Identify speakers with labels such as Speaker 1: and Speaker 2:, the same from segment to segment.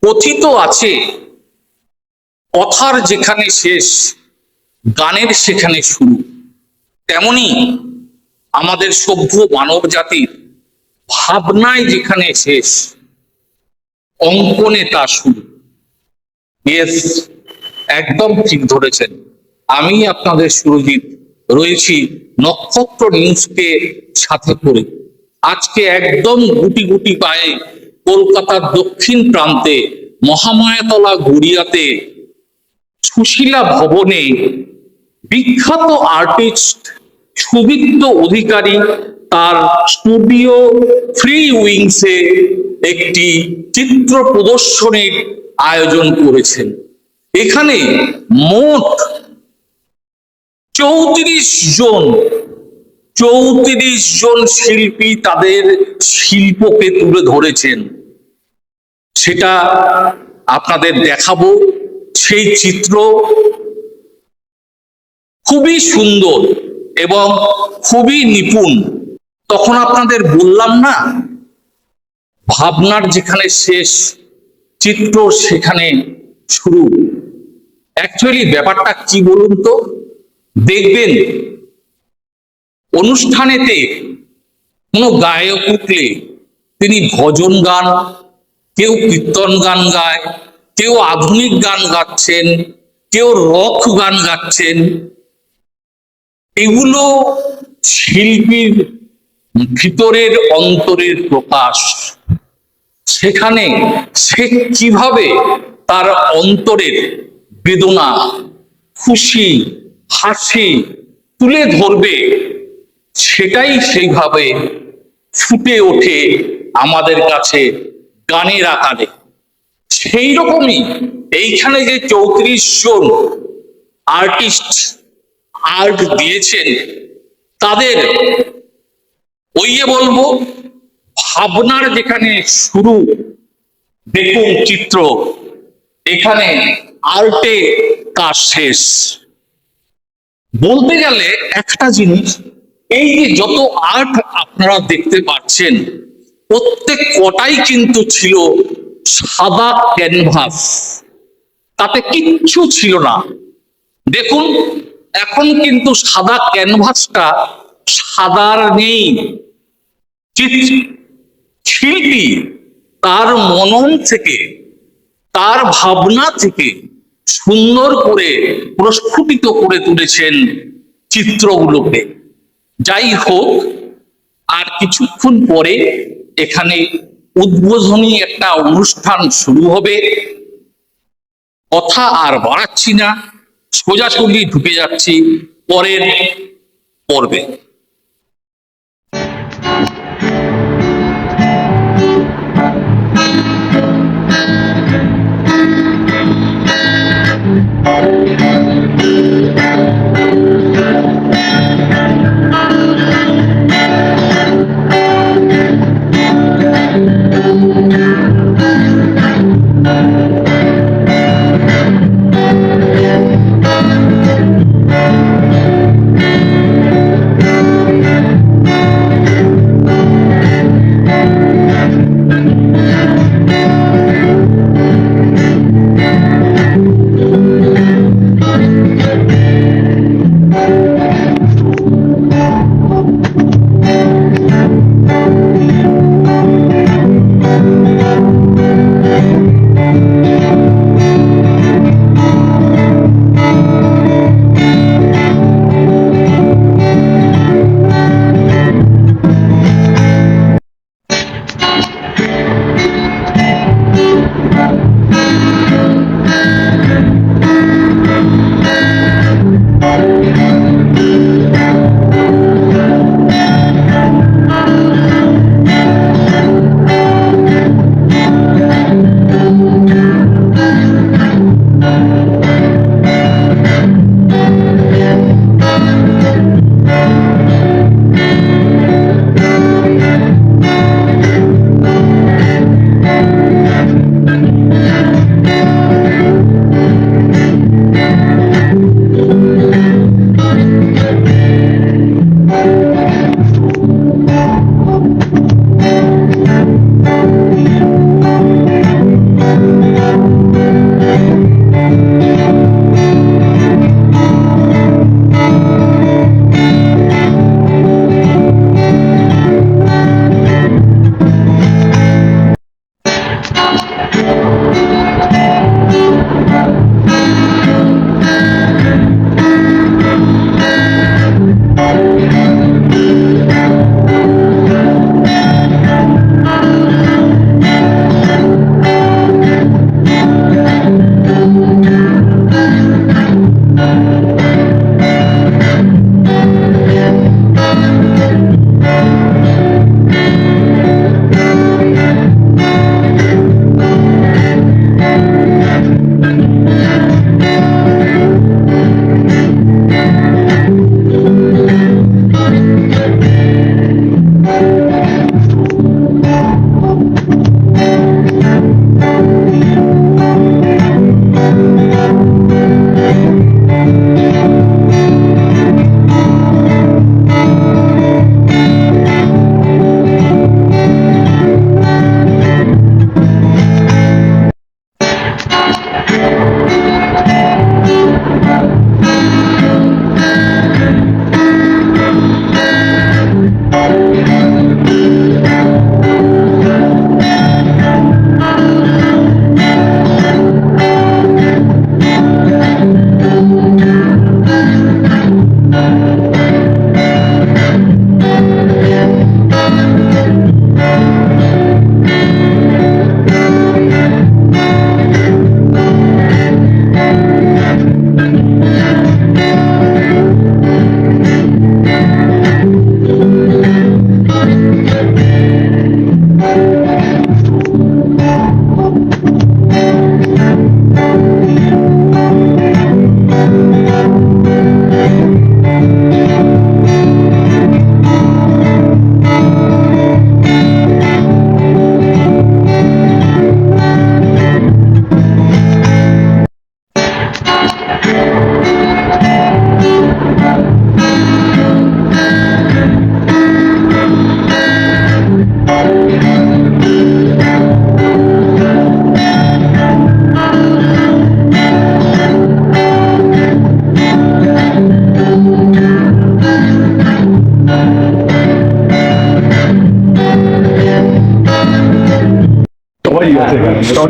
Speaker 1: কথিত আছে, কথার যেখানে শেষ গানের সেখানে শুরু। তেমনি আমাদের সভ্য মানব জাতির ভাবনায় যেখানে শেষ, অঙ্কনে তা শুরু। ইয়েস, একদম ঠিক ধরেছেন। আমি আপনাদের সুরজিৎ রয়েছি নক্ষত্র নিউজকে সাথে করে। আজকে একদম গুটি গুটি পায়ে কলকাতার দক্ষিণ প্রান্তে মহামায়াতলা গড়িয়াতে সুশীলা ভবনে বিখ্যাত আর্টিস্ট সুবিদ্য অধিকারী তার স্টুডিও ফ্রি উইংসে একটি চিত্র প্রদর্শনীর আয়োজন করেছেন। এখানে মোট 34 জন শিল্পী তাদের শিল্পকে তুলে ধরেছেন। সেটা আপনাদের দেখাবো। সেই চিত্র খুবই সুন্দর এবং খুবই নিপুণ। তখন আপনাদের বললাম না, ভাবনার যেখানে শেষ, চিত্র সেখানে শুরু। অ্যাকচুয়ালি ব্যাপারটা কি বলুন তো, দেখবেন অনুষ্ঠানেতে কোনো গায়ক উঠলে তিনি ভজন গান, কেউ কীর্তন গান গায়, কেউ আধুনিক গান গাচ্ছেন, কেউ রক গান গাচ্ছেন। এগুলো শিল্পীর ভিতরের অন্তরের প্রকাশ। সেখানে সে কিভাবে তার অন্তরের বেদনা, খুশি, হাসি তুলে ধরবে, সেটাই সেইভাবে ফুটে ওঠে আমাদের কাছে গানের আকারে। সেই রকমই এইখানে যে 34 জন আর্টিস্ট আর্ট দিয়েছেন, তাদের ওই বলবো ভাবনার যেখানে শুরু, দেখুন চিত্র, এখানে আর্টে তার শেষ। বলতে গেলে একটা জিনিস, এই যে যত আর্ট আপনারা দেখতে পাচ্ছেন, প্রত্যেক কটাই কিন্তু ছিল সাদা ক্যানভাস, তাতে কিচ্ছু ছিল না। দেখুন এখন কিন্তু সাদা ক্যানভাসটা সাদার নেই। শিল্পী তার মনন থেকে, তার ভাবনা থেকে সুন্দর করে প্রস্ফুটিত করে তুলেছেন চিত্রগুলোকে। যাই হোক, আর কিছুক্ষণ পরে এখানে উদ্বোধনী একটা অনুষ্ঠান শুরু হবে। কথা আর বাড়াচ্ছি না, সোজাসুজি ঢুকে যাচ্ছি পরের পর্বে।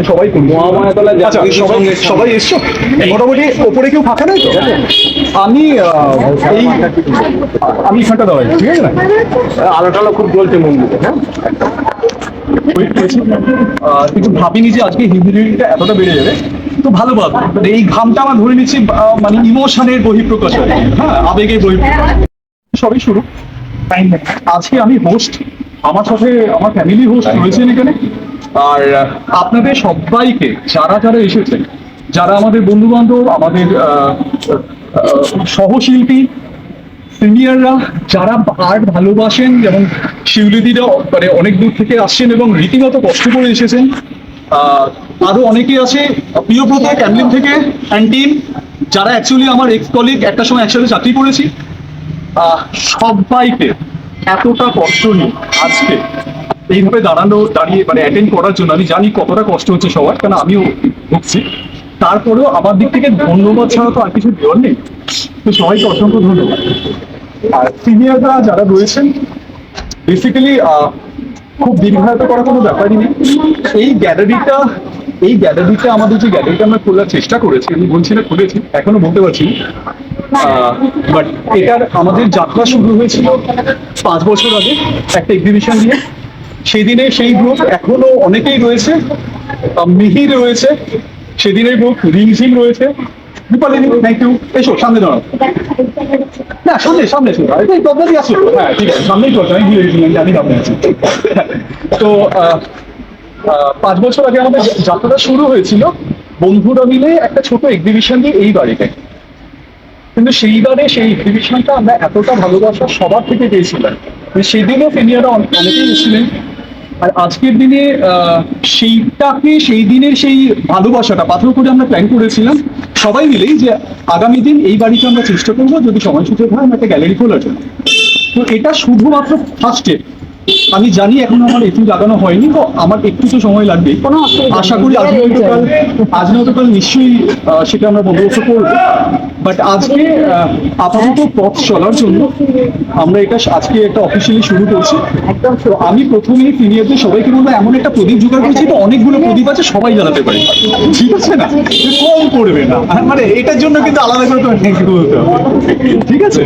Speaker 2: সবাই আচ্ছা সবাই এসছো মোটামুটি ওপরে কেউ ফাঁকা নেই তো আমি আমি এখানটা দাঁড়াই ঠিক আছে না আলোটালো খুব জ্বলছে মন্দিরে হ্যাঁ কিন্তু ভাবিনি যে আজকে হিউমিডিটিটা এতটা বেড়ে যাবে তো ভালো ভালো এই ঘামটা আমার ধরে নিচ্ছি মানে ইমোশনের বহিঃপ্রকাশ হ্যাঁ আবেগের বহিঃপ্রকাশ সবই শুরু আজকে আমি হোস্ট আমার সাথে আমার ফ্যামিলি হোস্ট রয়েছেন এখানে আর আপনাদের সবাইকে যারা যারা এসেছেন যারা আমাদের বন্ধু বান্ধব আমাদের সহশিল্পী সিনিয়ররা যারা আর্ট ভালোবাসেন যেমন শিউলিদিরা মানে অনেক দূর থেকে আসছেন এবং রীতিমতো কষ্ট করে এসেছেন আরো অনেকে আছে প্রিয়ব্রত ক্যামলিন থেকে অ্যান্ড টিম যারা অ্যাকচুয়ালি আমার এক্স কলিগ একটা সময় একসাথে চাকরি করেছি সবাইকে এতটা কষ্ট নিয়ে আজকে এইভাবে দাঁড়িয়ে মানে অ্যাটেন্ড করার জন্য আমি জানি কতটা কষ্ট হচ্ছে সবার কারণ আমিও ভুগছি তারপরেও আমার দিক থেকে ধন্যবাদ ছাড়া তো আর কিছু দেওয়ার নেই তো সবাইকে অসংখ্য ধন্যবাদ আর সিনিয়ররা যারা রয়েছেন বেসিক্যালি খুব দীর্ঘায়িত করার কোনো ব্যাপারই নেই এই গ্যালারিটা আমাদের যে গ্যালারিটা আমরা খোলার চেষ্টা করেছি আমি বলছি না খুলেছি এখনো বলতে পারছি বাট এটার আমাদের যাত্রা শুরু হয়েছিল 5 বছর আগে একটা এক্সিবিশন দিয়ে সেই দিনে সেই গ্রুপ এখনো অনেকেই রয়েছে মিহির রয়েছে সেদিনের গ্রুপ রিমঝিম রয়েছে দীপালিনী থ্যাংক ইউ এসো সামনে দাঁড়াও না সামনে এসো প্রবলেমই আসো হ্যাঁ ঠিক আছে সামনেই চলছে আমি জানি সামনে আছি তো 5 বছর আগে আমাদের যাত্রাটা শুরু হয়েছিল বন্ধুরা মিলে একটা ছোট এক্সিবিশন দিয়ে এই বাড়িতে কিন্তু সেইবারে সেই এক্সিবিশনটা আমরা এতটা ভালোবাসা সবার থেকে পেয়েছিলাম সেদিনও সিনিয়ররা অনেকেই এসেছিলেন আর আজকের দিনে সেই দিনের সেই ভালোবাসাটা পাথর করে আমরা প্ল্যান করেছিলাম সবাই মিলেই যে আগামী দিন এই বাড়িতে আমরা চেষ্টা করবো যদি সময় সুযোগ হয় আমরা একটা গ্যালারি খোলার জন্য তো এটা শুধুমাত্র ফার্স্ট স্টেপ আমি জানি এখনো আমার একটু লাগানো হয়নি তো আমার একটু তো সময় লাগবে আশা করি আজ নয়তো নিশ্চয়ই সেটা আমরা বন্দোবস্ত করবো বাট আজকে আপাতত পথ চলার জন্য আমরা এটা আজকে একটা অফিসিয়ালি শুরু করছি তো আমি প্রথমেই সিনিয়রদের সবাইকে বলবো এমন একটা প্রদীপ জোগাড় করেছি তো অনেকগুলো প্রদীপ আছে সবাই জ্বালাতে পারে ঠিক আছে না কম পড়বে না মানে এটার জন্য কিন্তু আলাদা করে তোমার থ্যাংক ইউ বলতে হবে ঠিক আছে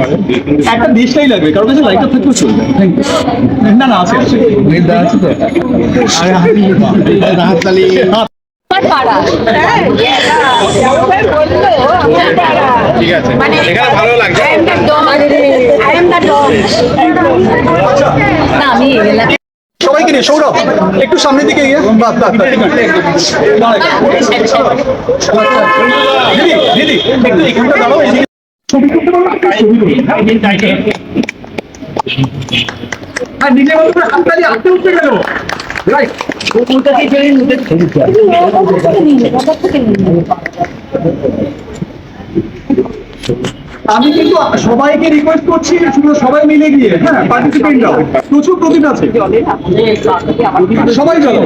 Speaker 2: একটা দেশটাই লাগবে কারোর কাছে লাইটার থাকলেও চলবে থ্যাংক ইউ না আছে
Speaker 3: ভালো লাগছে
Speaker 2: সবাইকে নিয়ে সৌরভ একটু সামনের দিকে গিয়ে দিদি এখানটা দাঁড়াও ছবি করতে পারবো আর নিজে বলতে হাততালি আটকে উঠতে গেল রাইট। আমি কিন্তু সবাইকে রিকোয়েস্ট করছি শুধু সবাই মিলে গিয়ে, হ্যাঁ পার্টিসিপেন্টরাও প্রচুর প্রতিভা আছে, সবাই চলো।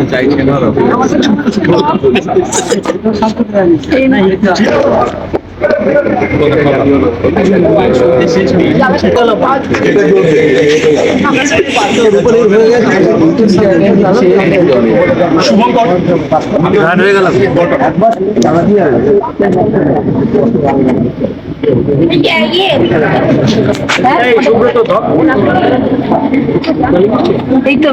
Speaker 2: শুভঙ্কর হয়ে গেল।
Speaker 4: এই তো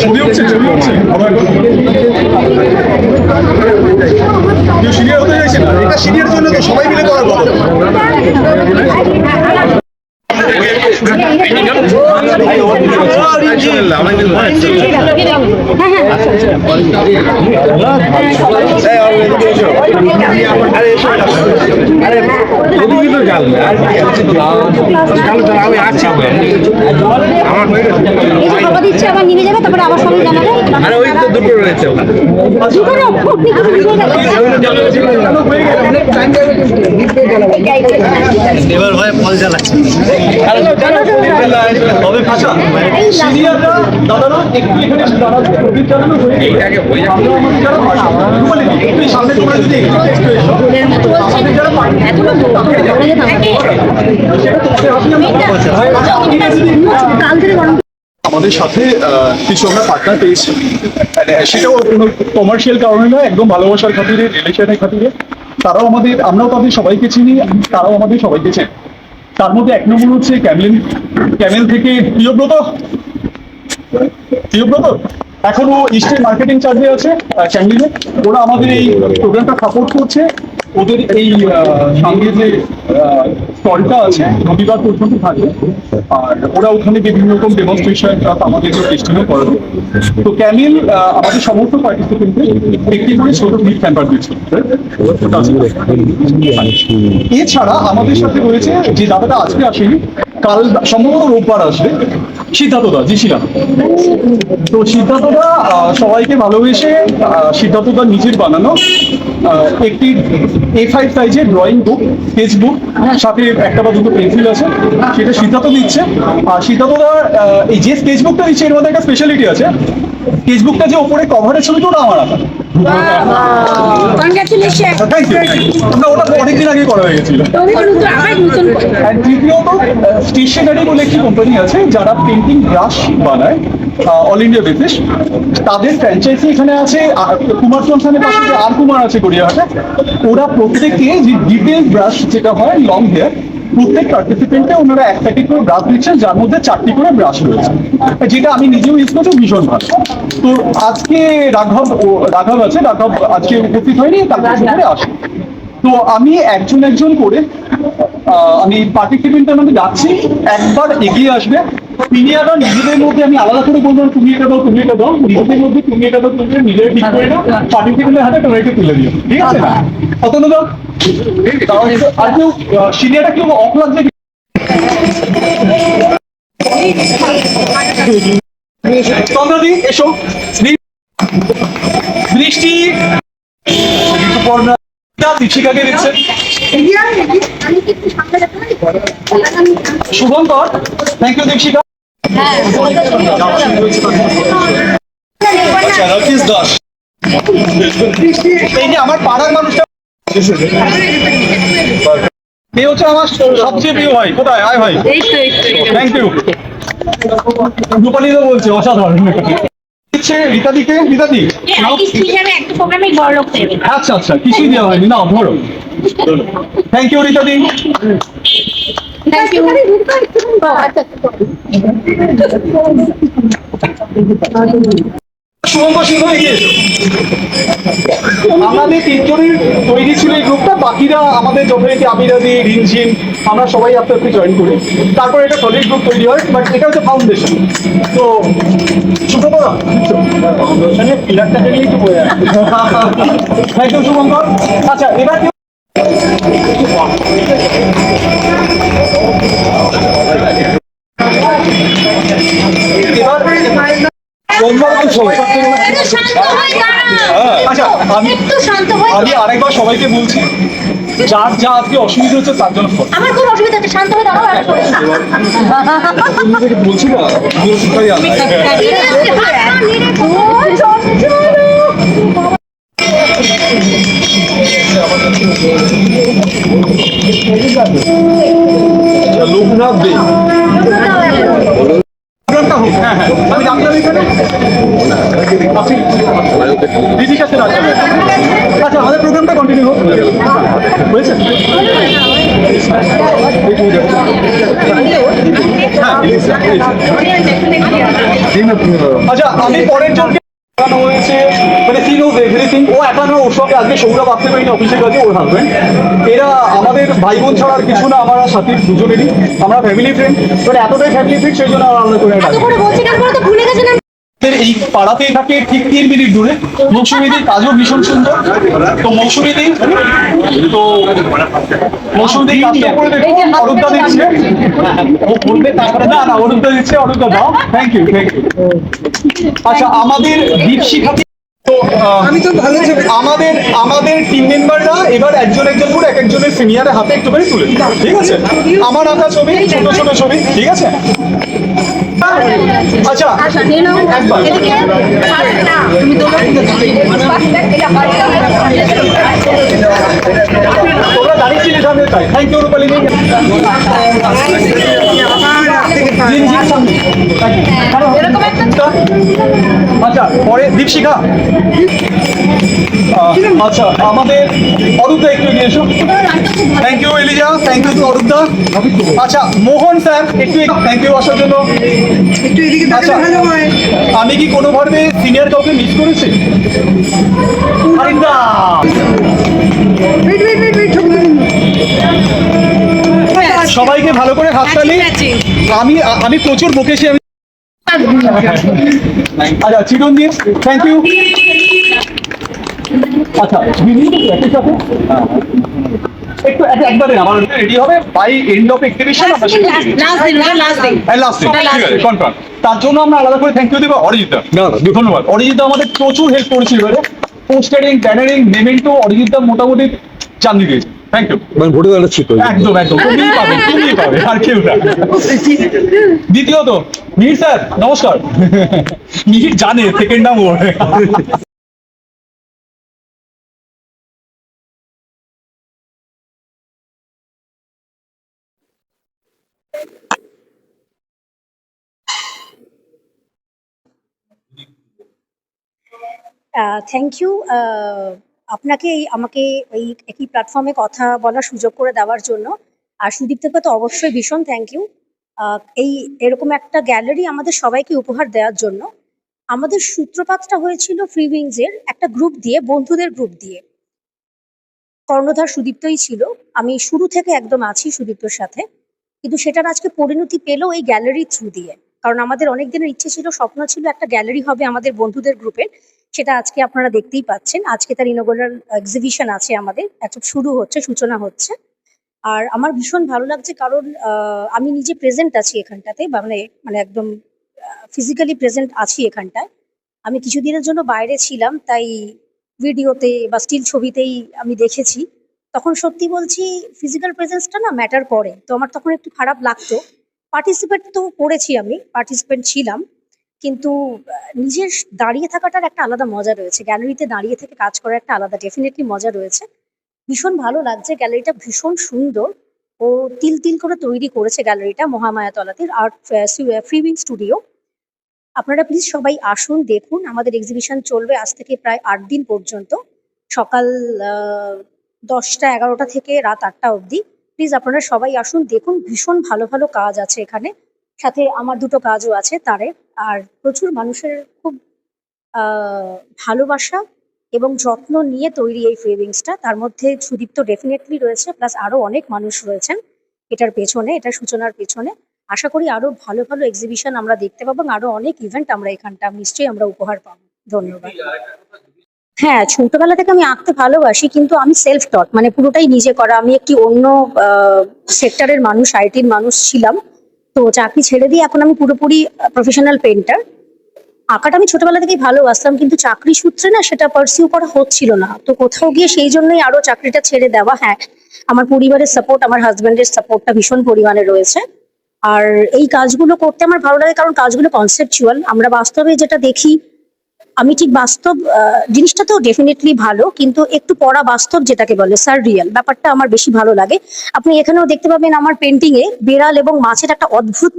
Speaker 2: ছবি উঠছে, ছবি উঠছে। কেউ সিনিয়র হতে চাইছে না, এটা সিনিয়র জন্য তো সবাই মিলে করার কথা।
Speaker 4: দিচ্ছে আবার নিয়ে যাবে, তারপরে আবার সবাই জানাবে।
Speaker 3: আরে ওই তো দুটো রয়েছে ওখানে। এবার ভাই ফল জ্বালাচ্ছে।
Speaker 2: তবে ভাষা সিনিয়ররা দাদারা একটু এখানে এসে দাঁড়াবে, প্রদীপ জ্বালানো হয়ে গেলে আমরা আমাদের যারা ভাষা বলে দিই, একটু সামনে তোমরা যদি একটু এসো, আমাদের যারা আমাদের সাথে কিছু আমরা পার্টনার পেয়েছি, সেটাও কোনো কমার্শিয়াল কারণে নয়, একদম ভালোবাসার খাতিরে, রিলেশনের খাতিরে। তারাও আমাদের, আমরাও তাদের সবাইকে চিনি, তারাও আমাদের সবাইকে চেনে। তার মধ্যে এক নম্বর হচ্ছে ক্যামেল থেকে প্রিয়ব্রত। এখনো ইস্টের মার্কেটিং চার্জে আছে ক্যামলিনে। ওরা আমাদের এই প্রোগ্রামটা সাপোর্ট করছে। ওদের এই সঙ্গে যে স্টলটা আছে রবিবার পর্যন্ত থাকবে, আর ওরা ওখানে বিভিন্ন রকম ডেমনস্ট্রেশন আমাদেরকে টেস্টিংও করাবে। তো ক্যামিল আমাদের সমস্ত পার্টিসিপেন্টকে একটি করে ছোট গিফট হ্যাম্পার দিচ্ছে। এছাড়া আমাদের সাথে রয়েছে যে দাদাটা আজকে আসেনি, কাল সম্ভবত রোববার আসবে, সিদ্ধার্থদা। জি ছিলাম। তো সিদ্ধার্থদা সবাইকে ভালোবেসে সিদ্ধার্থদা নিজের বানানো একটি A5 সাইজের ড্রয়িং বুক, স্কেচ বুক, সাথে একটা বা দুটো পেন্সিল আছে, সেটা সিদ্ধার্থ দিচ্ছে। আর সিদ্ধার্থদা এই যে স্কেচ বুকটা দিচ্ছে এর মধ্যে একটা স্পেশালিটি আছে। স্কেচ বুকটা যে ওপরে কভারের ছবিটা ওটা আমার আঁকা।
Speaker 4: কনগ্রাচুলেশন।
Speaker 2: Thank you. না, ওটা অনেকদিন আগে করা হয়ে গেছিল। আর তৃতীয়ত স্টেশনারি বলে একটি কোম্পানি আছে যারা পেন্টিং ব্রাশ বানায় অল ইন্ডিয়া বেসিস। তাদের ফ্র্যাঞ্চাইজি এখানে আছে কুমার জনসনের পাশে যে আর কুমার আছে গড়িয়াহাটে। ওরা প্রত্যেকে যে ডিটেল ব্রাশ যেটা হয় লং হেয়ার, প্রত্যেক পার্টিসিপেন্টে ওনারা এক প্যাকেট করে ব্রাশ দিচ্ছেন, যার মধ্যে 4টি করে ব্রাশ রয়েছে, যেটা আমি নিজেও ইউজ করছি, ভীষণ ভালো। তো আজকে রাঘব আছে, রাঘব আজকে উপস্থিত হয়নি, তার করে আসে। তো আমি একজন করে আমি পার্টিসিপেন্টের মধ্যে যাচ্ছি, একবার এগিয়ে আসবে। তিনি আবার নিজেদের মধ্যে, আমি আলাদা করে বলবো তুমি এটা দাও, নিজেদের মধ্যে তুমি এটা দাও, তুমি নিজের ঠিক করে দাও, পার্টিসিপেন্টের হাতে টোমেটো তুলে দিও, ঠিক আছে না? অতনু দাও। আর কেউ সিনিয়রটা কেউ অফ লাগছে? তন্দ্রাদি এসো। বৃষ্টি দীপিকাকে দিচ্ছে। Shubhankar, thank you Dipika. রাকেশ দাস, এই যে আমার পাড়ার মানুষটা, এই হচ্ছে আমার সবচেয়ে প্রিয় ভাই। কোথায় আয় ভাই? Thank you. রূপালী তো বলছে অসাধারণ। রীতাদিকে, রীতাদি আচ্ছা আচ্ছা, কিছুই দেওয়া হয়নি, না ধরো। থ্যাংক ইউ রীতাদি। শুভঙ্কর সিংহ এগিয়ে এসো। আমাদের তিনজনের তৈরি ছিল এই গ্রুপটা, বাকিরা আমাদের যথারীতি আমিরাদি, রিনঝিম, আমরা সবাই আস্তে আস্তে জয়েন করি। তারপর এটা প্রজেক্ট গ্রুপ তৈরি হয়, বাট এটা হচ্ছে ফাউন্ডেশন। তো শুভঙ্কর ফাউন্ডেশনের পিলারটাকে নিয়ে একটু বলে থ্যাংক ইউ শুভঙ্কর। আচ্ছা, এবার আচ্ছা, আমি আরেকবার সবাইকে বলছি, যার যা আজকে অসুবিধা হচ্ছে তার জন্য
Speaker 4: আমার খুব অসুবিধা হচ্ছে, শান্ত হয়ে দাঁড়াও।
Speaker 2: বলছি না, লোকনাথ দে হ্যাঁ হ্যাঁ, আমি জানতাম এখানে দিদির কাছে রাখবেন। আচ্ছা, আমাদের প্রোগ্রামটা কন্টিনিউ হোক, হয়েছে? আচ্ছা, আমি পরের জনকে দেখানো হয়েছে, মানে সি নোজ এভরিথিং। ও এখন ওর সঙ্গে আজকে সৌরভ আসতে পারিনি অফিসের কাছে, ওর হাজবেন্ড। এরা আমাদের ভাই বোন ছাড়া আর কিছু না, আমরা সাথী দুজনেরই, আমরা ফ্যামিলি ফ্রেন্ড। বাট এতটাই ফ্যামিলি ফ্রেন্ড, সেই জন্য আমরা আলাদা করে ডাকি।
Speaker 4: তো ভুলে গেছেন।
Speaker 2: এই পাড়াতেই থাকে, ঠিক 3 মিনিট দূরে। মৌসুমীদির কাজও ভীষণ সুন্দর। তো মৌসুমীদি কাজটা করে দেখুন, অরূপদা দিচ্ছে। ও বলবে তারপরে, না না, অরূপদা দিচ্ছে, অরূপদা দাও। Thank you, thank you. আচ্ছা, আমাদের দীপশিখা, তো আমাদের টিম মেম্বাররা এবার একজন করে এক একজনের সিনিয়রের হাতে একটুখানি তুলে দিন, ঠিক আছে? আমার আঁকা ছবি, ছোট ছোট ছবি, ঠিক আছে? আচ্ছা, একবার তোমরা দাঁড়িয়েছিলে সামনে, তাই থ্যাংক ইউ রূপালিনী। আচ্ছা, পরে দীপশিখা। আচ্ছা, আমাদের অরূপদা একটু এগিয়ে এসো। Thank you Eliza, thank you to অরূপদা। আচ্ছা, মোহন স্যার একটু থ্যাংক ইউ আসার জন্য। আচ্ছা, আমি কি কোনোভাবে সিনিয়র কাউকে মিস করেছি? আরে না, সবাইকে ভালো করে হাততালি। আমি প্রচুর বকেছি আমি। আচ্ছা, চিরঞ্জিত, থ্যাংক ইউ। আচ্ছা, একটু একবারে আমার রেডি হবে বাই এন্ড অফ এক্সিবিশন, আমরা লাস্ট কনফার্ম। তার জন্য আমরা আলাদা করে থ্যাংক ইউ দেবো অরিজিৎ দা। ধন্যবাদ। অরিজিৎ দা আমাদের প্রচুর হেল্প করেছিল এবারে, postering, bannering, memento. Arijit da মোটামুটি চান্দি দিয়েছে। Thank you.
Speaker 3: মানে ভোটে দাঁড়াচ্ছি তো
Speaker 2: একদম একদম, তুমিই পাবে আর কেউ না। দ্বিতীয়ত মিহির স্যার, নমস্কার। মিহির জানে সেকেন্ড নাম ওর।
Speaker 4: থ্যাংক ইউ আপনাকে আমাকে এই একই প্ল্যাটফর্মে কথা বলার সুযোগ করে দেওয়ার জন্য। আর সুদীপ্তকে তো অবশ্যই ভীষণ থ্যাংক ইউ এই এরকম একটা গ্যালারি আমাদের সবাইকে উপহার দেওয়ার জন্য। আমাদের সূত্রপাতটা হয়েছিল ফ্রি উইংসের একটা গ্রুপ দিয়ে, বন্ধুদের গ্রুপ দিয়ে। কর্ণধার সুদীপ্তই ছিল, আমি শুরু থেকে একদম আছি সুদীপ্তর সাথে। কিন্তু সেটার আজকে পরিণতি পেল এই গ্যালারি থ্রু দিয়ে। কারণ আমাদের অনেক দিনের ইচ্ছে ছিল, স্বপ্ন ছিল একটা গ্যালারি হবে আমাদের বন্ধুদের গ্রুপের। সেটা আজকে আপনারা দেখতেই পাচ্ছেন। আজকে তার ইনগোরাল এক্সিবিশন আছে আমাদের, শুরু হচ্ছে, সূচনা হচ্ছে। আর আমার ভীষণ ভালো লাগছে কারণ আমি নিজে প্রেজেন্ট আছি এখানটাতে, মানে মানে একদম ফিজিক্যালি প্রেজেন্ট আছি এখানটায়। আমি কিছুদিনের জন্য বাইরে ছিলাম, তাই ভিডিওতে বা স্টিল ছবিতেই আমি দেখেছি। তখন সত্যি বলছি, ফিজিক্যাল প্রেজেন্সটা না ম্যাটার করে। তো আমার তখন একটু খারাপ লাগতো। পার্টিসিপেট তো করেছি, আমি পার্টিসিপেন্ট ছিলাম, কিন্তু নিজের দাঁড়িয়ে থাকাটার একটা আলাদা মজা রয়েছে। গ্যালারিতে দাঁড়িয়ে থেকে কাজ করার একটা আলাদা ডেফিনেটলি মজা রয়েছে। ভীষণ ভালো লাগছে, গ্যালারিটা ভীষণ সুন্দর ও তিল তিল করে তৈরি করেছে গ্যালারিটা মহামায়াতলাতে আর্ট ফ্রি উইং স্টুডিও। আপনারা প্লিজ সবাই আসুন, দেখুন। আমাদের এক্সিবিশন চলবে আজ থেকে প্রায় 8 দিন পর্যন্ত, সকাল 10টা 11টা থেকে রাত 8টা অবধি। প্লিজ আপনারা সবাই আসুন, দেখুন। ভীষণ ভালো ভালো কাজ আছে এখানে, সাথে আমার দুটো কাজও আছে তারে। আর প্রচুর মানুষের খুব আহ, ভালোবাসা এবং যত্ন নিয়ে তৈরি এই ফ্রেভিংসটা। তার মধ্যে সুদীপ্ত ডেফিনেটলি রয়েছে, প্লাস আরো অনেক মানুষ রয়েছেন এটার পেছনে, এটার সূচনার পেছনে। আশা করি আরো ভালো ভালো এক্সিবিশন আমরা দেখতে পাবো এবং আরো অনেক ইভেন্ট আমরা এখানটা নিশ্চয়ই আমরা উপহার পাবো। ধন্যবাদ। হ্যাঁ, ছোটবেলা থেকে আমি আঁকতে ভালোবাসি, কিন্তু আমি সেলফ টট, মানে পুরোটাই নিজে করা। আমি একটি অন্য সেক্টরের মানুষ, আইটির মানুষ ছিলাম। তো চাকরি ছেড়ে দিয়ে এখন আমি পুরোপুরি প্রফেশনাল পেন্টার। আঁকাটা আমি ছোটবেলা থেকেই ভালোবাসতাম, কিন্তু চাকরি সূত্রে না সেটা পার্সিউ করা হচ্ছিল না। তো কোথাও গিয়ে সেই জন্যই আরো চাকরিটা ছেড়ে দেওয়া। হ্যাঁ, আমার পরিবারের সাপোর্ট, আমার হাজবেন্ডের সাপোর্টটা ভীষণ পরিমাণে রয়েছে। আর এই কাজগুলো করতে আমার ভালো লাগে, কারণ কাজগুলো কনসেপচুয়াল। আমরা বাস্তবে যেটা দেখি, আমি ঠিক বাস্তব জিনিসটা তো ডেফিনেটলি ভালো, কিন্তু একটু পড়া বাস্তব যেটাকে বলে সাররিয়াল ব্যাপারটা আমার বেশি ভালো লাগে। আপনি এখানেও দেখতে পাবেন আমার পেন্টিং এ বেড়াল এবং মাছের একটা অদ্ভুত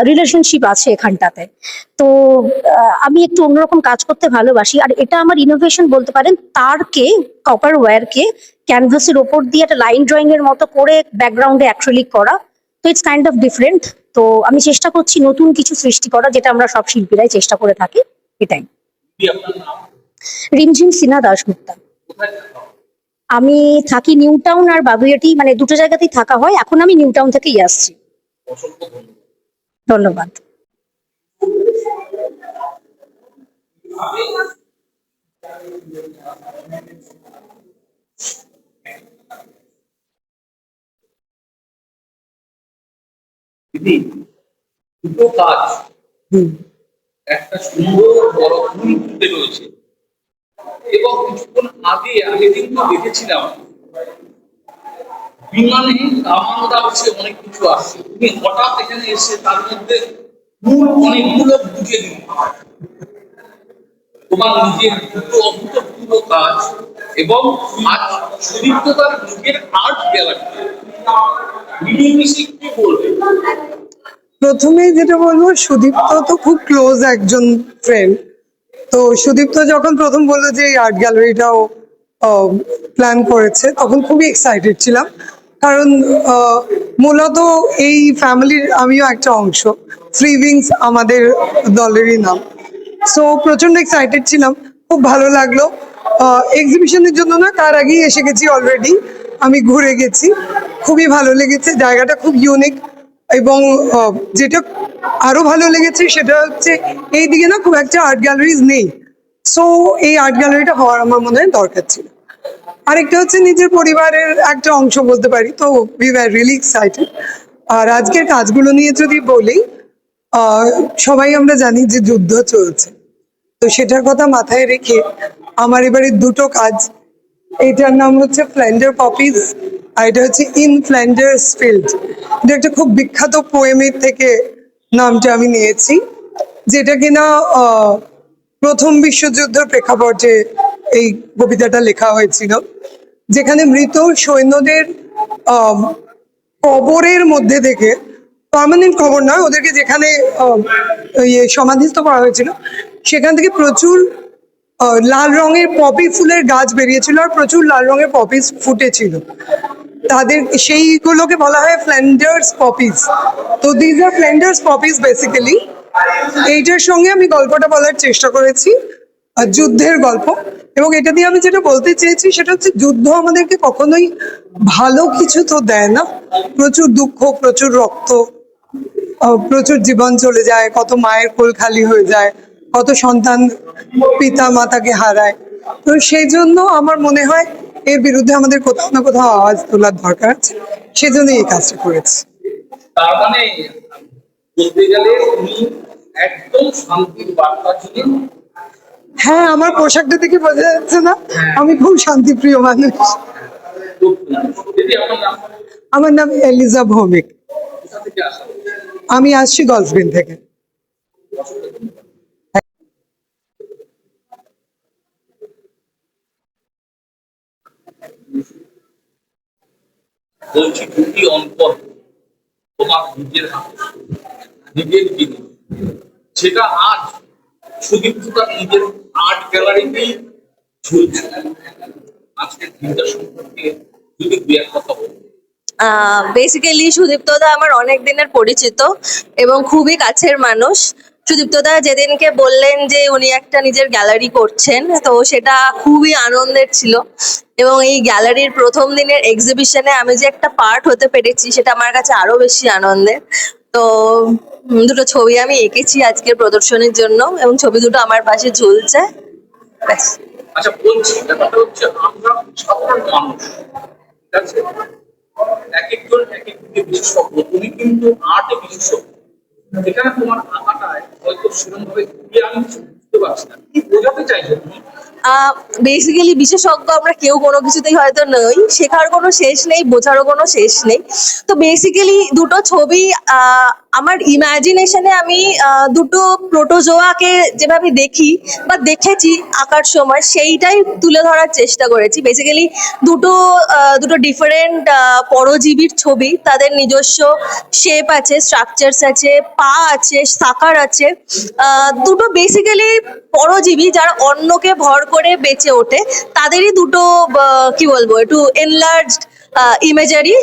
Speaker 4: রিলেশনশিপ আছে এখানটাতে। তো আমি একটু অন্যরকম কাজ করতে ভালোবাসি, আর এটা আমার ইনোভেশন বলতে পারেন। তারকে, কপার ওয়্যারকে ক্যানভাসের ওপর দিয়ে একটা লাইন ড্রয়িং এর মতো করে ব্যাকগ্রাউন্ডে অ্যাক্রিলিক করা। তো ইটস কাইন্ড অফ ডিফারেন্ট। তো আমি চেষ্টা করছি নতুন কিছু সৃষ্টি করা, যেটা আমরা সব শিল্পীরাই চেষ্টা করে থাকি। এটাই। রিমঝিম সিনহা দাশগুপ্তা। আমি থাকি নিউ টাউন আর বাগুইআটি, মানে দুটো জায়গাতেই থাকা হয়। এখন আমি নিউ টাউন থেকেই আসছি। ধন্যবাদ।
Speaker 1: দিদি, দুটো কাজ, একটা সুন্দর বড় ফুল ফুটে রয়েছে, এবং কিছুক্ষণ আগে আমি কিন্তু দেখেছিলাম বিমানে কামানরা হচ্ছে অনেক কিছু আসছে, তুমি হঠাৎ এখানে এসে তার মধ্যে ফুল অনেকগুলো বুঝে দিল। তোমার নিজের দুটো অভূতপূর্ব কাজ, এবং আজ সুদীপ্ত তার নিজের আর্ট গ্যালারি, মিলেমিশে কি বলবে?
Speaker 5: প্রথমেই যেটা বলবো, সুদীপ্ত তো খুব ক্লোজ একজন ফ্রেন্ড। তো সুদীপ্ত যখন প্রথম বললো যে এই আর্ট গ্যালারিটাও প্ল্যান করেছে, তখন খুবই এক্সাইটেড ছিলাম। কারণ মূলত এই ফ্যামিলির আমিও একটা অংশ। থ্রি উইংস আমাদের দলেরই নাম। সো প্রচন্ড এক্সাইটেড ছিলাম, খুব ভালো লাগলো। এক্সিবিশনের জন্য না, তার আগেই এসে গেছি অলরেডি। আমি ঘুরে গেছি, খুবই ভালো লেগেছে। জায়গাটা খুব ইউনিক, এবং যেটা আরো ভালো লেগেছে সেটা হচ্ছে এইদিকে না খুব একটা আর্ট গ্যালারিজ নেই। সো এই আর্ট গ্যালারিটা হওয়ার আমার মনে হয় দরকার ছিল। আরেকটা হচ্ছে নিজের পরিবারের একটা অংশ বলতে পারি, তো উই ওয়্যার রিয়েলি এক্সাইটেড। আর আজকের কাজগুলো নিয়ে যদি বলি, সবাই আমরা জানি যে যুদ্ধ চলছে, তো সেটার কথা মাথায় রেখে আমার এবারে দুটো কাজ। এটার নাম হচ্ছে ফ্ল্যান্ডার পপিজ, আর এটা হচ্ছে ইন ফ্ল্যান্ডার্স ফিল্ড। এটা একটা খুব বিখ্যাত পোয়েমের থেকে নামটা আমি নিয়েছি, যেটা কিনা প্রথম বিশ্বযুদ্ধের প্রেক্ষাপটে এই কবিতাটা লেখা হয়েছিল, যেখানে মৃত সৈন্যদের কবরের মধ্যে থেকে, পার্মানেন্ট কবর নয়, ওদেরকে যেখানে সমাধিস্থ করা হয়েছিল সেখান থেকে প্রচুর লাল রঙের পপি ফুলের গাছ বেরিয়েছিল, আর প্রচুর লাল রঙের পপিস ফুটেছিল। তাদের সেইগুলোকে বলা হয় ফ্ল্যান্ডার্স পপিস। তো these are Flanders Poppy's basically. এইটার সঙ্গে আমি গল্পটা বলার চেষ্টা করেছি, যুদ্ধের গল্প। এবং এটা দিয়ে আমি যেটা বলতে চেয়েছি সেটা হচ্ছে, যুদ্ধ আমাদেরকে কখনোই ভালো কিছু তো দেয় না। প্রচুর দুঃখ, প্রচুর রক্ত, প্রচুর জীবন চলে যায়, কত মায়ের কোল খালি হয়ে যায়, কত সন্তান পিতা মাতাকে হারায়। তো সেই জন্য আমার মনে হয় এর বিরুদ্ধে আমাদের কোথাও না কোথাও আওয়াজ তোলার দরকার আছে, সেজন্য এই কাজটা করেছি।
Speaker 1: তার মানে বলতে গেলে তুমি একদম শান্তির বার্তা ছিলেন।
Speaker 5: হ্যাঁ, আমার পোশাকটা থেকে বোঝা যাচ্ছে না আমি খুব শান্তিপ্রিয় মানুষ।
Speaker 1: দিদি, আমার নাম
Speaker 5: আমার নাম এলিজা ভৌমিক।
Speaker 1: কোথা থেকে আসা?
Speaker 5: আমি আসছি গলফগ্রিন থেকে।
Speaker 1: বলছি, দুটি অঙ্কন তোমার নিজের হাতে, নিজের জিনিস, সেটা আজ সুদীপ্ত তার নিজের আর্ট গ্যালারিতেই ঝুলছে। আজকের দিনটা সম্পর্কে যদি দু এক কথা বলো।
Speaker 6: বেসিক্যালি সুদীপ্ত দা আমার অনেক দিনের পরিচিত এবং খুবই কাছের মানুষ। সুদীপ্তদা যেদিনকে বললেন যে উনি একটা নিজের গ্যালারি করছেন, তো সেটা খুবই আনন্দের ছিল। এবং এই গ্যালারির প্রথম দিনের এক্সিবিশনে আমি যে একটা পার্ট হতে পেরেছি সেটা আমার কাছে আরো বেশি আনন্দের। তো দুটো ছবি আমি এঁকেছি আজকের প্রদর্শনীর জন্য, এবং ছবি দুটো আমার পাশে ঝুলছে। ব্যাস।
Speaker 1: আচ্ছা, বলছি ব্যাপারটা হচ্ছে আমরা সাধারণ মানুষ, ঠিক আছে, এক একজন এক এক দিকে বিশেষজ্ঞ, তুমি কিন্তু আর্টে বিশেষজ্ঞ। এখানে তোমার আঁকাটায় হয়তো সেরকম ভাবে আমি কিছু বুঝতে পারছি না, কি বোঝাতে চাইছো তুমি?
Speaker 6: বেসিক্যালি বিশেষজ্ঞ আমরা কেউ কোনো কিছুতেই হয়তো নই, শেখার কোনো শেষ নেই, বোঝারও কোনো শেষ নেই। তো বেসিক্যালি দুটো ছবি আমার ইমাজিনেশনে আমি দুটো প্রোটোজোয়াকে যেভাবে দেখি বা দেখেছি আঁকার সময়, সেইটাই তুলে ধরার চেষ্টা করেছি। বেসিক্যালি দুটো ডিফারেন্ট পরজীবীর ছবি, তাদের নিজস্ব শেপ আছে, স্ট্রাকচারস আছে, পা আছে, সাকার আছে। দুটো বেসিক্যালি পরজীবী যারা অন্যকে ভর করে বেঁচে ওঠে, তাদেরই দুটো কি বলবো, একটু এনলার্জড ইমেজারি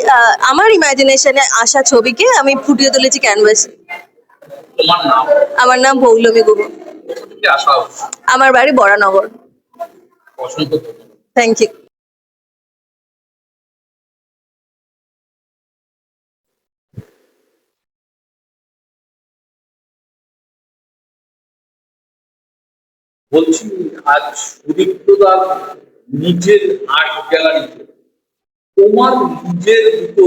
Speaker 6: আমার ইমাজিনেশনে আসা ছবিকে আমি ফুটিয়ে তুলেছি ক্যানভাসে।
Speaker 1: তোমার নাম?
Speaker 6: আমার নাম পৌলমী গুহ।
Speaker 1: কোথা থেকে আসা হচ্ছে?
Speaker 6: আমার বাড়ি বরানগর।
Speaker 1: অসংখ্য ধন্যবাদ।
Speaker 6: Thank you.
Speaker 1: বলছি, আজ সুদীপ্তদার নিজের আর্ট গ্যালারিতে তোমার নিজের দুটো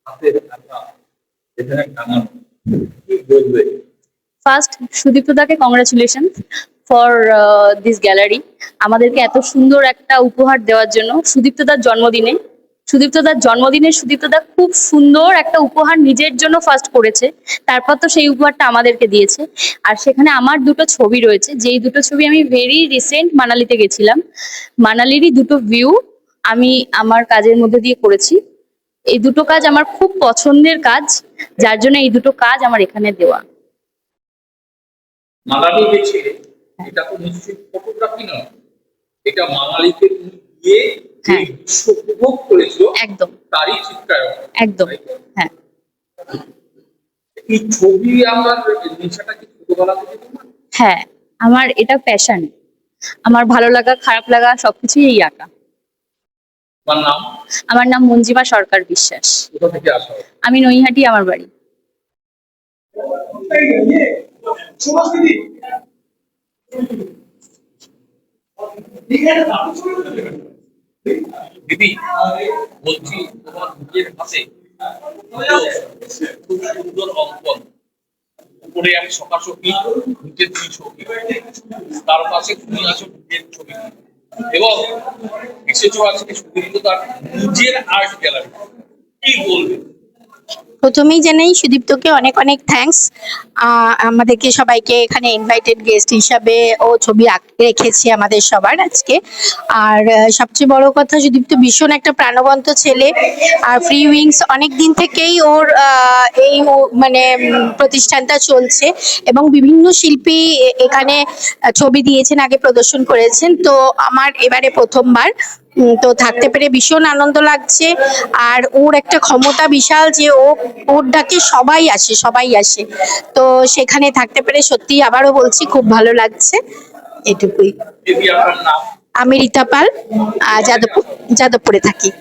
Speaker 1: হাতের আঁকা এখানে টাঙানো, কি বলবে?
Speaker 7: ফার্স্ট, সুদীপ্তদাকে কংগ্রাচুলেশন ফর দিস গ্যালারি, আমাদেরকে এত সুন্দর একটা উপহার দেওয়ার জন্য। সুদীপ্তদার জন্মদিনে সুদীপ্তদা খুব সুন্দর একটা উপহার নিজের জন্য ফার্স্ট করেছে, তারপর তো সেই উপহারটা আমাদেরকে দিয়েছে। আর সেখানে আমার দুটো ছবি রয়েছে, যেই দুটো ছবি আমি ভেরি রিসেন্ট মানালিতে গেছিলাম, মানালিরই দুটো ভিউ আমি আমার কাজের মধ্যে দিয়ে করেছি। এই দুটো কাজ আমার খুব পছন্দের কাজ, যার জন্য এই দুটো কাজ আমার এখানে দেওয়া।
Speaker 1: মানালি গেছে, এটা তো নিশ্চয়ই ফটোগ্রাফি নয়, এটা মানালিতে তুমি গিয়ে যে
Speaker 7: হ্যাঁ।
Speaker 1: দৃশ্য উপভোগ করেছো
Speaker 7: একদম
Speaker 1: তারই চিত্রায়ন।
Speaker 7: একদম হ্যাঁ।
Speaker 1: এই ছবি আমার নেশাটা কি ছোটবেলা থেকে তোমার?
Speaker 7: হ্যাঁ, আমার এটা প্যাশন, আমার ভালো লাগা খারাপ লাগা সবকিছুই এই আঁকা।
Speaker 1: তোমার নাম?
Speaker 7: আমার নাম মঞ্জিমা সরকার বিশ্বাস,
Speaker 1: কোথা থেকে আসা হয়?
Speaker 7: আমি নৈহাটি আমার বাড়ি।
Speaker 1: দিদি, বলছি তোমার নিজের হাতে খুব সুন্দর অঙ্কন, উপরে এক সকাশকি, নিচে দুই ছবি, তার পাশে তুমি আছো নিজের ছবি, এবং এসেছো আজকে সুদীপ্তদার নিজের আর্ট গ্যালারি, কি বলবে?
Speaker 8: প্রথমেই জানাই সুদীপ্তকে অনেক অনেক থ্যাঙ্কস, আমাদেরকে সবাইকে এখানে ইনভাইটেড গেস্ট হিসাবে ও ছবি রেখেছি আমাদের সবার আজকে। আর সবচেয়ে বড় কথা, সুদীপ্ত ভীষণ একটা প্রাণবন্ত ছেলে, আর ফ্রি উইংস অনেক দিন থেকেই ওর এই মানে প্রতিষ্ঠানটা চলছে, এবং বিভিন্ন শিল্পী এখানে ছবি দিয়েছেন, আগে প্রদর্শন করেছেন। তো আমার এবারে প্রথমবার, তো থাকতে পেরে ভীষণ আনন্দ লাগছে। আর ওর একটা ক্ষমতা বিশাল, যে ওর ডাকে সবাই আসে, তো সেখানে থাকতে পেরে সত্যি আবারও বলছি খুব ভালো লাগছে। এটুকুই।
Speaker 1: দিদি, আপনার নাম?
Speaker 8: আমি রীতা পাল, যাদবপুরে থাকি।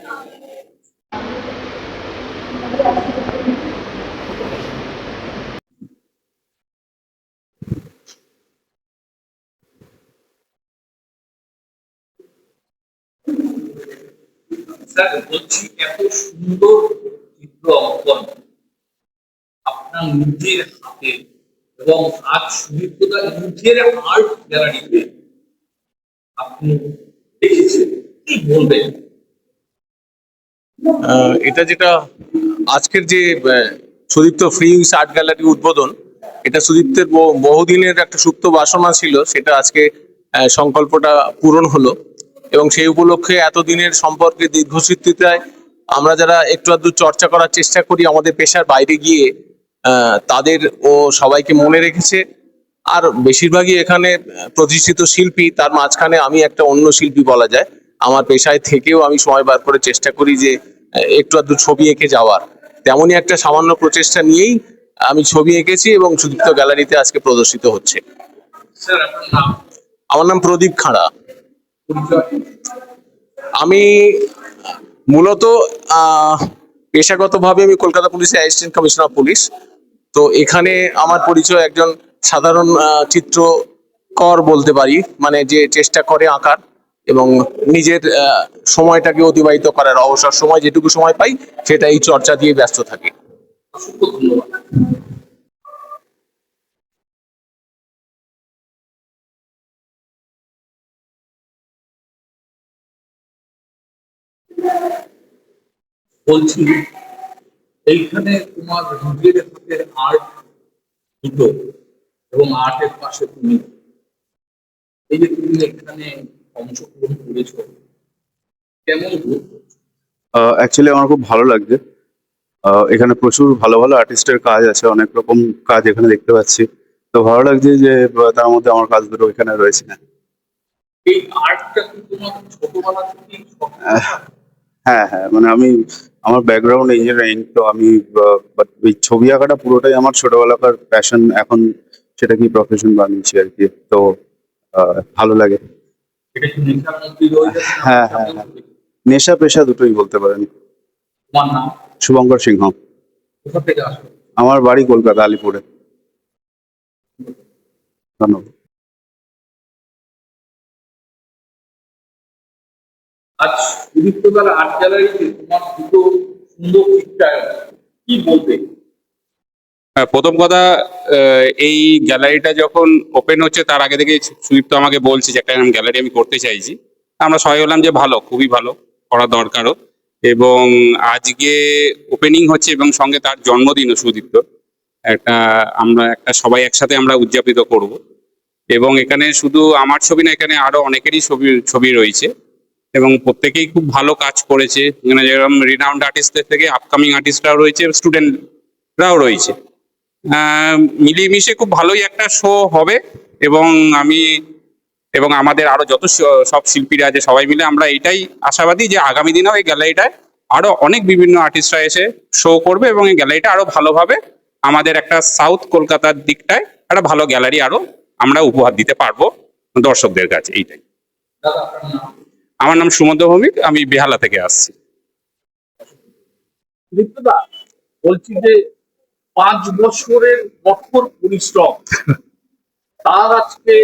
Speaker 1: স্যার, বলছি এত সুন্দর চিত্র অঙ্কন আপনার নিজের হাতে, এবং আজ সুদীপ্তদা নিজের আর্ট গ্যালারিতে আপনি দেখেছেন, কি বলবেন?
Speaker 9: এটা যেটা আজকের যে Sudipta free wings art gallery উদ্বোধন, এটা সুদীপ্তের বহুদিনের একটা সুপ্ত বাসনা ছিল, সেটা আজকে সংকল্পটা পূরণ হলো। এবং সেই উপলক্ষে এতদিনের সম্পর্কে দীর্ঘসূত্রিতায় আমরা যারা একটু আধটু চর্চা করার চেষ্টা করি আমাদের পেশার বাইরে গিয়ে, তাদের ও সবাইকে মনে রেখেছে। আর বেশিরভাগই এখানে প্রতিষ্ঠিত শিল্পী, তার মাঝখানে আমি একটা অন্য শিল্পী বলা যায়। আমার পেশায় থেকেও আমি সময় বার করে চেষ্টা করি যে একটু আধটু ছবি এঁকে যাওয়ার, তেমনই একটা সামান্য প্রচেষ্টা নিয়েই আমি ছবি এঁকেছি এবং সুদীপ্ত গ্যালারিতে আজকে প্রদর্শিত হচ্ছে।
Speaker 1: স্যার আপনার নাম,
Speaker 9: আমার নাম প্রদীপ খাঁড়া।
Speaker 1: পরিচয়?
Speaker 9: আমি মূলত পেশাগতভাবে আমি কলকাতা পুলিশের অ্যাসিস্ট্যান্ট কমিশনার অফ পুলিশ। তো এখানে আমার পরিচয় একজন সাধারণ চিত্রকর বলতে পারি, মানে যে চেষ্টা করে আঁকার এবং নিজের সময়টাকে অতিবাহিত করার, অবসর সময় যেটুকু সময় পাই সেটা এই চর্চা দিয়ে ব্যস্ত থাকি।
Speaker 1: অসংখ্য ধন্যবাদ। বলছি, এইখানে তোমার নিজের হাতের আর্ট দুটো এবং আর্টের পাশে তুমি, এই যে তুমি এখানে অংশগ্রহণ করেছো, কেমন বোধ করছো?
Speaker 10: অ্যাকচুয়ালি আমার খুব ভালো লাগছে। এখানে প্রচুর ভালো ভালো আর্টিস্টের কাজ আছে, অনেক রকম কাজ এখানে দেখতে পাচ্ছি। তো ভালো লাগছে যে তার মধ্যে আমার কাজ দুটো এখানে রয়েছে।
Speaker 1: এই আর্টটা কি তোমার ছোটবেলা থেকেই শখ?
Speaker 10: হ্যাঁ হ্যাঁ, মানে আমার ব্যাকগ্রাউন্ড ইঞ্জিনিয়ারিং, তো আমি but ওই ছবি আঁকাটা পুরোটাই আমার ছোটবেলাকার প্যাশন। এখন সেটাকেই প্রফেশন বানিয়েছি আর কি। তো ভালো লাগে।
Speaker 1: এটা কি নেশার মধ্যে রয়ে যাচ্ছে না?
Speaker 10: হ্যাঁ হ্যাঁ হ্যাঁ, নেশা পেশা দুটোই বলতে পারেন।
Speaker 1: তোমার নাম,
Speaker 10: শুভঙ্কর সিংহ।
Speaker 1: কোথা থেকে আসো?
Speaker 10: আমার বাড়ি কলকাতা, আলিপুরে। ধন্যবাদ।
Speaker 1: আজ সুদীপ্তদার আর্ট গ্যালারিতে তোমার দুটো সুন্দর চিত্রায়ন, কি বলবে?
Speaker 11: প্রথম কথা, এই গ্যালারিটা যখন ওপেন হচ্ছে তার আগে থেকে সুদীপ্ত আমাকে বলছে যে একটা গ্যালারি আমি করতে চাইছি। আমরা সবাই বললাম যে ভালো, খুবই ভালো, করা দরকারও। এবং আজকে ওপেনিং হচ্ছে এবং সঙ্গে তার জন্মদিনও সুদীপ্ত, আমরা সবাই একসাথে আমরা উদযাপিত করব। এবং এখানে শুধু আমার ছবি না, এখানে আরো অনেকেরই ছবি রয়েছে এবং প্রত্যেকেই খুব ভালো কাজ করেছে। এখানে যেরকম রিনাউন্ড আর্টিস্টদের থেকে আপকামিং আর্টিস্টরাও রয়েছে, স্টুডেন্টরাও রয়েছে। মিলিয়ে মিশে খুব ভালোই একটা শো হবে। এবং আমাদের আরো যত সব শিল্পীরা আছে সবাই মিলে আমরা এটাই আশাবাদী যে আগামী দিনেও এই গ্যালারিটায় আরো অনেক বিভিন্ন আর্টিস্টরা এসে শো করবে এবং এই গ্যালারিটা আরো ভালোভাবে আমাদের একটা সাউথ কলকাতার দিকটায় একটা ভালো গ্যালারি আরো আমরা উপহার দিতে পারবো দর্শকদের কাছে। এইটাই।
Speaker 1: দাদা আপনার নাম?
Speaker 11: আমার নাম সুমন্ত ভৌমিক, আমি বেহালা থেকে আসছি।
Speaker 1: সুদীপ্তদা, বলছি যে 5 বছরের কঠোর পরিশ্রম, তার আজকে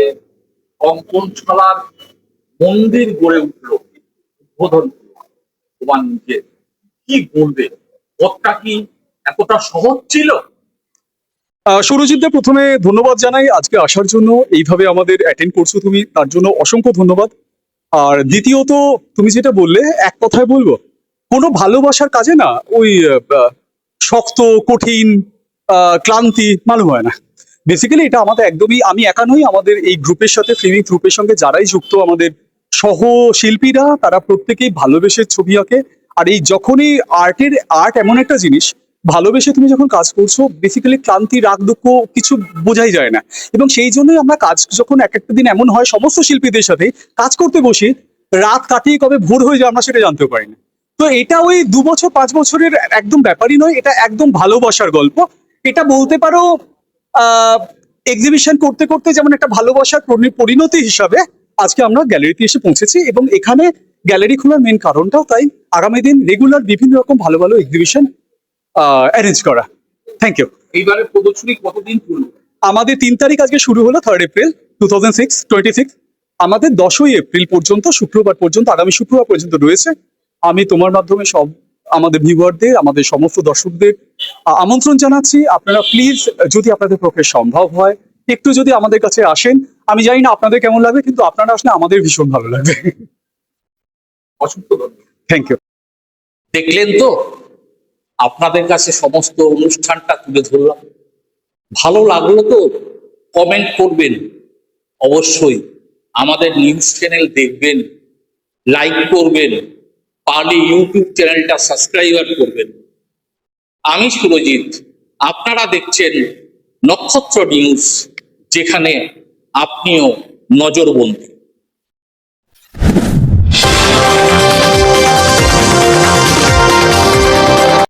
Speaker 1: অঙ্কনশালার মন্দির গড়ে উঠলো, উদ্বোধন তোমার নিজের, কি বলবে? পথটা কি এতটা সহজ ছিল?
Speaker 2: সুরজিৎদা, প্রথমে ধন্যবাদ জানাই আজকে আসার জন্য, এইভাবে আমাদের অ্যাটেন্ড করছো তুমি, তার জন্য অসংখ্য ধন্যবাদ। আর দ্বিতীয়ত, তুমি যেটা বললে, এক কথায় বলবো, কোনো ভালোবাসার কাজে না ওই শক্ত কঠিন ক্লান্তি মালুম হয় না। বেসিক্যালি এটা আমাদের একদমই, আমি একা নই, আমাদের এই গ্রুপের সাথে, ফিল্মিং গ্রুপের সঙ্গে যারাই যুক্ত, আমাদের সহ শিল্পীরা, তারা প্রত্যেকেই ভালোবেসে ছবি আঁকে। আর এই যখনই আর্ট এমন একটা জিনিস, ভালোবেসে তুমি যখন কাজ করছো, বেসিক্যালি ক্লান্তি, রাগ, দুঃখ কিছু বোঝাই যায় না। এবং সেই জন্যই আমরা কাজ যখন এক একটা দিন এমন হয় সমস্ত শিল্পীদের সাথে কাজ করতে বসি, রাত কাটিয়ে কবে ভোর হয়ে যায় আমরা সেটা জানতেও পারি না। তো এটা ওই 2 বছর 5 বছরের একদম ব্যাপারই নয়, এটা একদম ভালোবাসার গল্প। এটা বলতে পারো এক্সিবিশন করতে করতে যেমন একটা ভালোবাসার পরিণতি হিসাবে আজকে আমরা গ্যালারিতে এসে পৌঁছেছি। এবং এখানে গ্যালারি খোলার মেন কারণটাও তাই, আগামী দিন রেগুলার বিভিন্ন রকম ভালো ভালো এক্সিবিশন অ্যারেঞ্জ করা। Thank you.
Speaker 1: এইবারে প্রদর্শনী কতদিন চলবে?
Speaker 2: আমাদের 3 তারিখ আজকে শুরু হলো, 3 এপ্রিল 2026। আমাদের 10ই এপ্রিল পর্যন্ত, শুক্রবার পর্যন্ত, আগামী শুক্রবার পর্যন্ত রয়েছে। আমি তোমার মাধ্যমে সব আমাদের ভিউয়ারদের, আমাদের সমস্ত দর্শকদের আমন্ত্রণ জানাচ্ছি, আপনারা প্লিজ যদি আপনাদের পক্ষে সম্ভব হয় একটু যদি আমাদের কাছে আসেন। আমি জানি না আপনাদের কেমন লাগবে, কিন্তু আপনারা আসলে আমাদের ভীষণ ভালো লাগবে।
Speaker 1: অসংখ্য ধন্যবাদ।
Speaker 2: Thank you.
Speaker 1: দেখলেন তো, আপনাদের কাছে সমস্ত অনুষ্ঠানটা তুলে ধরলাম। ভালো লাগলো তো কমেন্ট করবেন, অবশ্যই আমাদের নিউজ চ্যানেল দেখবেন, লাইক করবেন, পারলে ইউটিউব চ্যানেলটা সাবস্ক্রাইবার করবেন। আমি সুরজিৎ, আপনারা দেখছেন নক্ষত্র নিউজ, যেখানে আপনিও নজরবন্দী।